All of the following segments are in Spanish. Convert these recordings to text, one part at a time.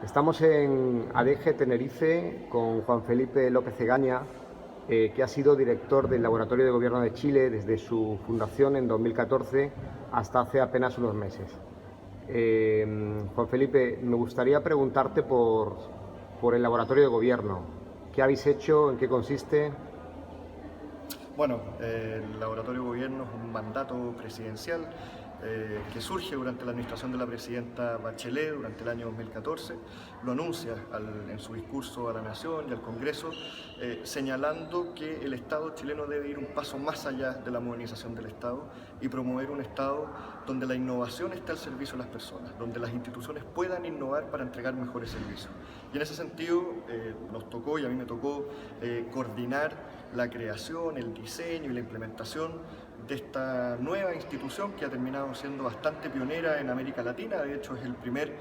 Estamos en ADEGE Tenerife con Juan Felipe López Egaña, que ha sido director del Laboratorio de Gobierno de Chile desde su fundación en 2014 hasta hace apenas unos meses. Juan Felipe, me gustaría preguntarte por el Laboratorio de Gobierno. ¿Qué habéis hecho? ¿En qué consiste? Bueno, el Laboratorio de Gobierno es un mandato presidencial que surge durante la administración de la presidenta Bachelet durante el año 2014. Lo anuncia en su discurso a la Nación y al Congreso, señalando que el Estado chileno debe ir un paso más allá de la modernización del Estado y promover un Estado donde la innovación esté al servicio de las personas, donde las instituciones puedan innovar para entregar mejores servicios. Y en ese sentido nos tocó, y a mí me tocó, coordinar la creación, el diseño y la implementación de esta nueva institución que ha terminado siendo bastante pionera en América Latina. De hecho, es el primer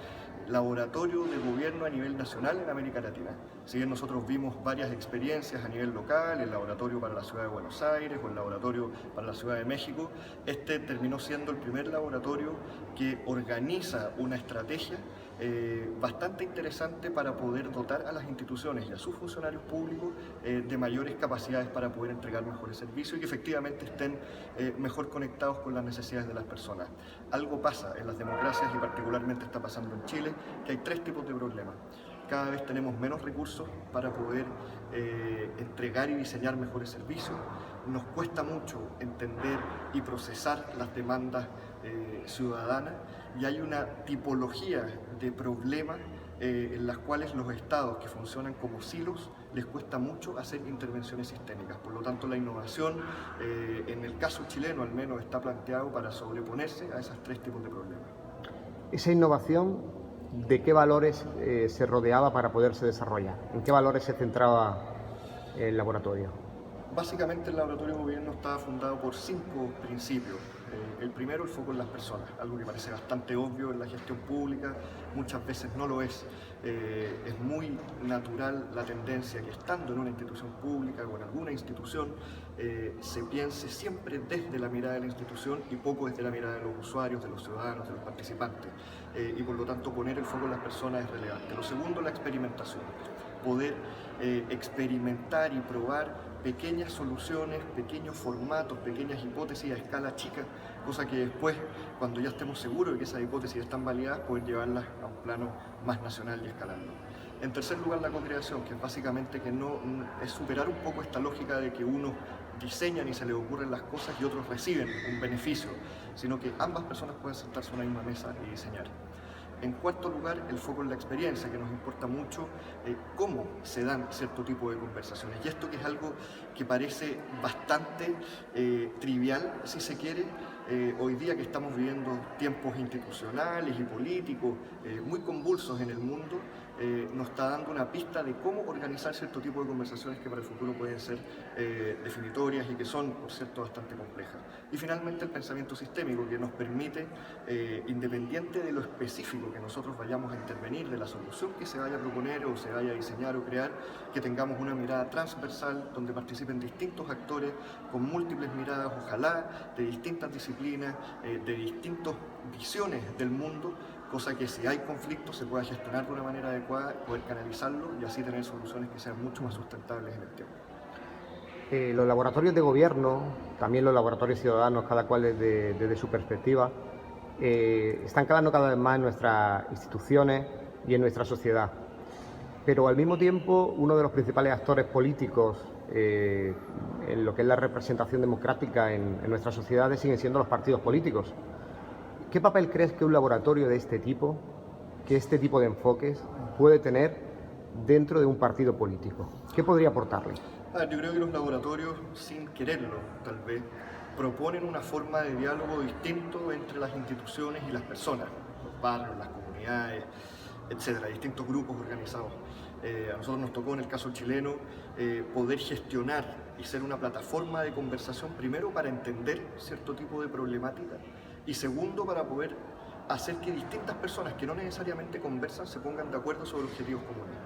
laboratorio de gobierno a nivel nacional en América Latina. Si bien nosotros vimos varias experiencias a nivel local, el laboratorio para la ciudad de Buenos Aires o el laboratorio para la ciudad de México, este terminó siendo el primer laboratorio que organiza una estrategia bastante interesante para poder dotar a las instituciones y a sus funcionarios públicos de mayores capacidades para poder entregar mejores servicios y que efectivamente estén mejor conectados con las necesidades de las personas. Algo pasa en las democracias y particularmente está pasando en Chile, que hay tres tipos de problemas. Cada vez tenemos menos recursos para poder entregar y diseñar mejores servicios. Nos cuesta mucho entender y procesar las demandas ciudadanas y hay una tipología de problemas en las cuales los estados que funcionan como silos les cuesta mucho hacer intervenciones sistémicas. Por lo tanto, la innovación, en el caso chileno al menos, está planteado para sobreponerse a esos tres tipos de problemas. Esa innovación, ¿de qué valores se rodeaba para poderse desarrollar? ¿En qué valores se centraba el laboratorio? Básicamente el laboratorio de gobierno está fundado por 5 principios. El primero, el foco en las personas, algo que parece bastante obvio en la gestión pública, muchas veces no lo es. Es muy natural la tendencia que estando en una institución pública o en alguna institución se piense siempre desde la mirada de la institución y poco desde la mirada de los usuarios, de los ciudadanos, de los participantes. Y por lo tanto poner el foco en las personas es relevante. Lo segundo, la experimentación. Poder experimentar y probar pequeñas soluciones, pequeños formatos, pequeñas hipótesis a escala chica, cosa que después, cuando ya estemos seguros de que esas hipótesis están validadas, poder llevarlas a un plano más nacional y escalarlo. En tercer lugar, la co-creación, que es básicamente es superar un poco esta lógica de que unos diseñan y se les ocurren las cosas y otros reciben un beneficio, sino que ambas personas pueden sentarse a una misma mesa y diseñar. En cuarto lugar, el foco en la experiencia, que nos importa mucho cómo se dan cierto tipo de conversaciones. Y esto que es algo que parece bastante trivial, si se quiere, hoy día que estamos viviendo tiempos institucionales y políticos muy convulsos en el mundo, nos está dando una pista de cómo organizar cierto tipo de conversaciones que para el futuro pueden ser definitorias y que son, por cierto, bastante complejas. Y finalmente el pensamiento sistémico, que nos permite, independiente de lo específico que nosotros vayamos a intervenir, de la solución que se vaya a proponer o se vaya a diseñar o crear, que tengamos una mirada transversal donde participen distintos actores con múltiples miradas, ojalá de distintas disciplinas, de distintas visiones del mundo, cosa que si hay conflictos se pueda gestionar de una manera adecuada, poder canalizarlo y así tener soluciones que sean mucho más sustentables en el tiempo. Los laboratorios de gobierno, también los laboratorios ciudadanos, cada cual desde su perspectiva, están calando cada vez más en nuestras instituciones y en nuestra sociedad. Pero al mismo tiempo, uno de los principales actores políticos en lo que es la representación democrática en nuestras sociedades siguen siendo los partidos políticos. ¿Qué papel crees que un laboratorio de este tipo, que este tipo de enfoques, puede tener dentro de un partido político? ¿Qué podría aportarle? Yo creo que los laboratorios, sin quererlo tal vez, proponen una forma de diálogo distinto entre las instituciones y las personas, los barrios, las comunidades, etcétera, distintos grupos organizados. A nosotros nos tocó en el caso chileno poder gestionar y ser una plataforma de conversación, primero para entender cierto tipo de problemática y segundo para poder hacer que distintas personas que no necesariamente conversan se pongan de acuerdo sobre objetivos comunes.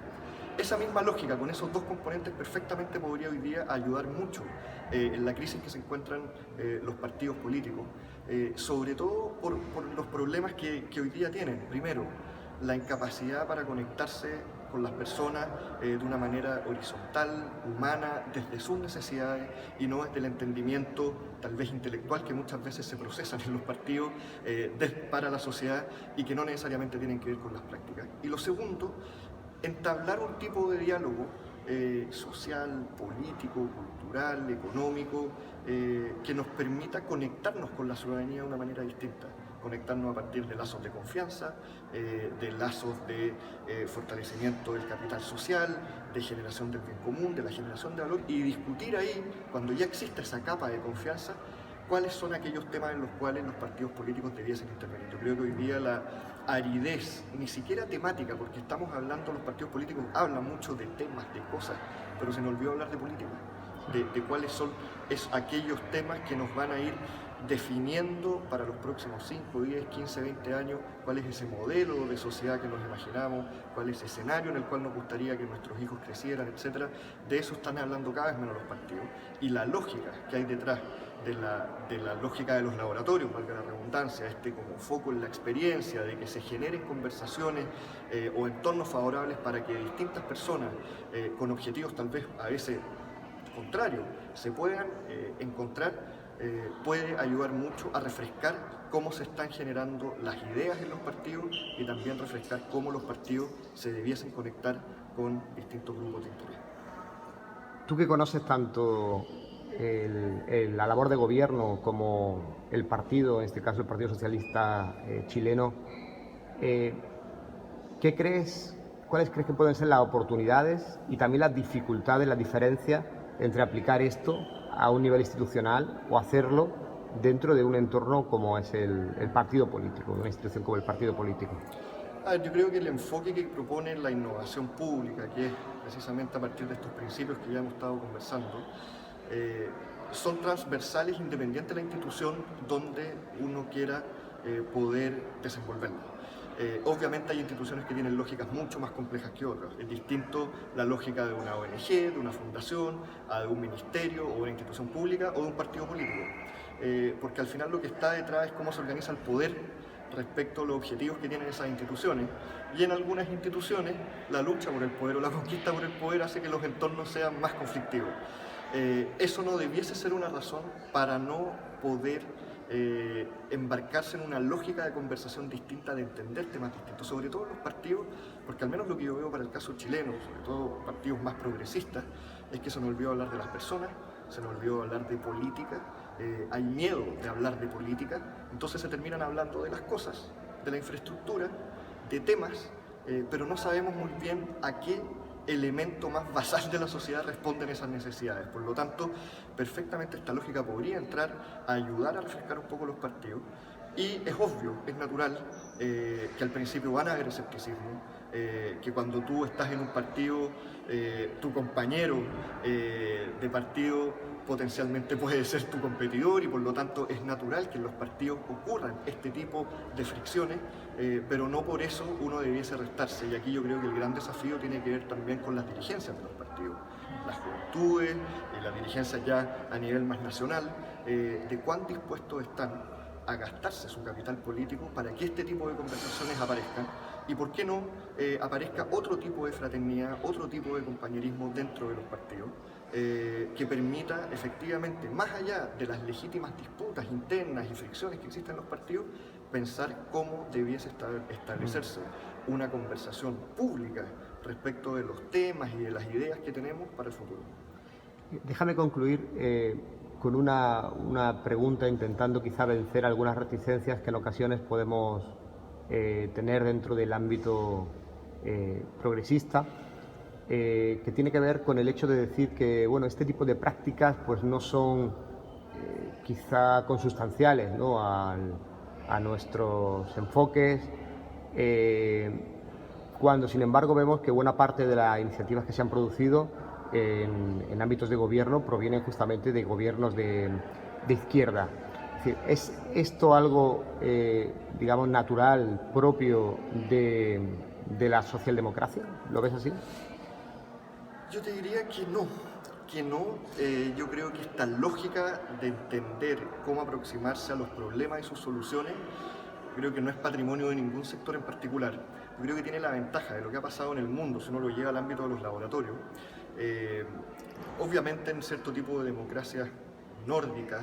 Esa misma lógica, con esos dos componentes, perfectamente podría hoy día ayudar mucho en la crisis que se encuentran los partidos políticos, sobre todo por los problemas que hoy día tienen. Primero, la incapacidad para conectarse con las personas de una manera horizontal, humana, desde sus necesidades y no desde el entendimiento tal vez intelectual que muchas veces se procesan en los partidos para la sociedad y que no necesariamente tienen que ver con las prácticas. Y lo segundo, entablar un tipo de diálogo social, político, cultural, económico, que nos permita conectarnos con la ciudadanía de una manera distinta. Conectarnos a partir de lazos de confianza, de lazos de fortalecimiento del capital social, de generación del bien común, de la generación de valor y discutir ahí, cuando ya existe esa capa de confianza, cuáles son aquellos temas en los cuales los partidos políticos debiesen intervenir. Yo creo que hoy día la aridez, ni siquiera temática, porque estamos hablando, los partidos políticos hablan mucho de temas, de cosas, pero se nos olvidó hablar de política, de cuáles son aquellos temas que nos van a ir definiendo para los próximos 5, 10, 15, 20 años cuál es ese modelo de sociedad que nos imaginamos, cuál es ese escenario en el cual nos gustaría que nuestros hijos crecieran, etc. De eso están hablando cada vez menos los partidos. Y la lógica que hay detrás de la lógica de los laboratorios, valga la redundancia, como foco en la experiencia, de que se generen conversaciones o entornos favorables para que distintas personas con objetivos tal vez a veces contrarios se puedan encontrar, puede ayudar mucho a refrescar cómo se están generando las ideas en los partidos y también refrescar cómo los partidos se debiesen conectar con distintos grupos de interés. Tú que conoces tanto la labor de gobierno como el partido, en este caso el Partido Socialista chileno, ¿cuáles crees que pueden ser las oportunidades y también las dificultades, las diferencias entre aplicar esto a un nivel institucional o hacerlo dentro de un entorno como es el partido político, una institución como el partido político? Yo creo que el enfoque que propone la innovación pública, que es precisamente a partir de estos principios que ya hemos estado conversando, son transversales independiente de la institución donde uno quiera poder desenvolverlo. Obviamente hay instituciones que tienen lógicas mucho más complejas que otras. Es distinto la lógica de una ONG, de una fundación, a de un ministerio o una institución pública o de un partido político. Porque al final lo que está detrás es cómo se organiza el poder respecto a los objetivos que tienen esas instituciones. Y en algunas instituciones la lucha por el poder o la conquista por el poder hace que los entornos sean más conflictivos. Eso no debiese ser una razón para no poder embarcarse en una lógica de conversación distinta, de entender temas distintos, sobre todo en los partidos, porque al menos lo que yo veo para el caso chileno, sobre todo partidos más progresistas, es que se nos olvidó hablar de las personas, se nos olvidó hablar de política, hay miedo de hablar de política, entonces se terminan hablando de las cosas, de la infraestructura, de temas, pero no sabemos muy bien a qué elemento más basal de la sociedad responden esas necesidades. Por lo tanto, perfectamente esta lógica podría entrar a ayudar a refrescar un poco los partidos. Y es obvio, es natural que al principio van a haber escepticismo, que cuando tú estás en un partido, tu compañero de partido potencialmente puede ser tu competidor y por lo tanto es natural que en los partidos ocurran este tipo de fricciones, pero no por eso uno debiese restarse. Y aquí yo creo que el gran desafío tiene que ver también con las dirigencias de los partidos, las juventudes, las dirigencias ya a nivel más nacional, de cuán dispuestos están a gastarse su capital político para que este tipo de conversaciones aparezcan y por qué no aparezca otro tipo de fraternidad, otro tipo de compañerismo dentro de los partidos que permita efectivamente, más allá de las legítimas disputas internas y fricciones que existen en los partidos, pensar cómo debiese establecerse una conversación pública respecto de los temas y de las ideas que tenemos para el futuro. Déjame concluir con una pregunta, intentando quizá vencer algunas reticencias que en ocasiones podemos tener dentro del ámbito progresista, que tiene que ver con el hecho de decir que bueno, este tipo de prácticas pues no son quizá consustanciales, ¿no?, a nuestros enfoques, cuando sin embargo vemos que buena parte de las iniciativas que se han producido en ámbitos de gobierno provienen justamente de gobiernos de izquierda. Es decir, ¿es esto algo, digamos, natural, propio de la socialdemocracia? ¿Lo ves así? Yo te diría que no. Yo creo que esta lógica de entender cómo aproximarse a los problemas y sus soluciones, creo que no es patrimonio de ningún sector en particular. yo creo que tiene la ventaja de lo que ha pasado en el mundo, si uno lo lleva al ámbito de los laboratorios. Obviamente en cierto tipo de democracias nórdicas,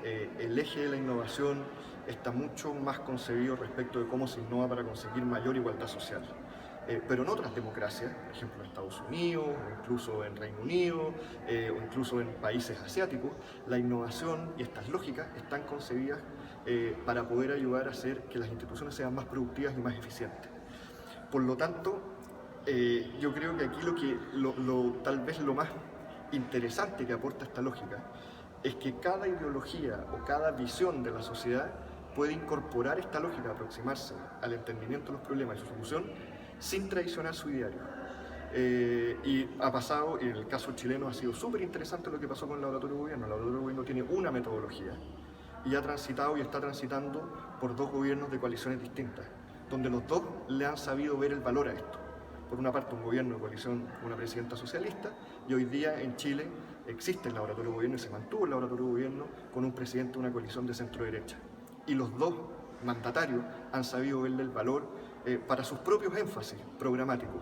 el eje de la innovación está mucho más concebido respecto de cómo se innova para conseguir mayor igualdad social. Pero en otras democracias, por ejemplo en Estados Unidos, o incluso en Reino Unido, o incluso en países asiáticos, la innovación y estas lógicas están concebidas para poder ayudar a hacer que las instituciones sean más productivas y más eficientes. Por lo tanto, yo creo que aquí tal vez lo más interesante que aporta esta lógica es que cada ideología o cada visión de la sociedad puede incorporar esta lógica, aproximarse al entendimiento de los problemas y su solución sin traicionar su ideario. Y ha pasado, y en el caso chileno ha sido súper interesante lo que pasó con el Laboratorio de Gobierno. El Laboratorio de Gobierno tiene una metodología y ha transitado y está transitando por dos gobiernos de coaliciones distintas, donde los dos le han sabido ver el valor a esto. Por una parte, un gobierno de coalición con una presidenta socialista, y hoy día en Chile existe el Laboratorio de Gobierno y se mantuvo el Laboratorio de Gobierno con un presidente de una coalición de centro-derecha. Y los dos mandatarios han sabido verle el valor para sus propios énfasis programáticos.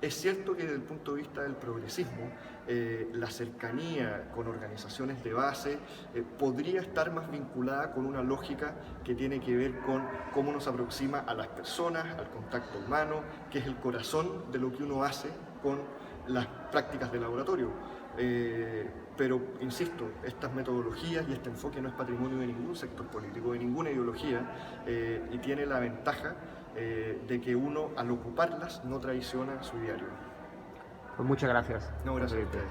Es cierto que desde el punto de vista del progresismo, la cercanía con organizaciones de base podría estar más vinculada con una lógica que tiene que ver con cómo nos aproxima a las personas, al contacto humano, que es el corazón de lo que uno hace con las prácticas de laboratorio. Pero, insisto, estas metodologías y este enfoque no es patrimonio de ningún sector político, de ninguna ideología, y tiene la ventaja de que uno, al ocuparlas, no traiciona su ideario. Pues muchas gracias. No, gracias a ustedes.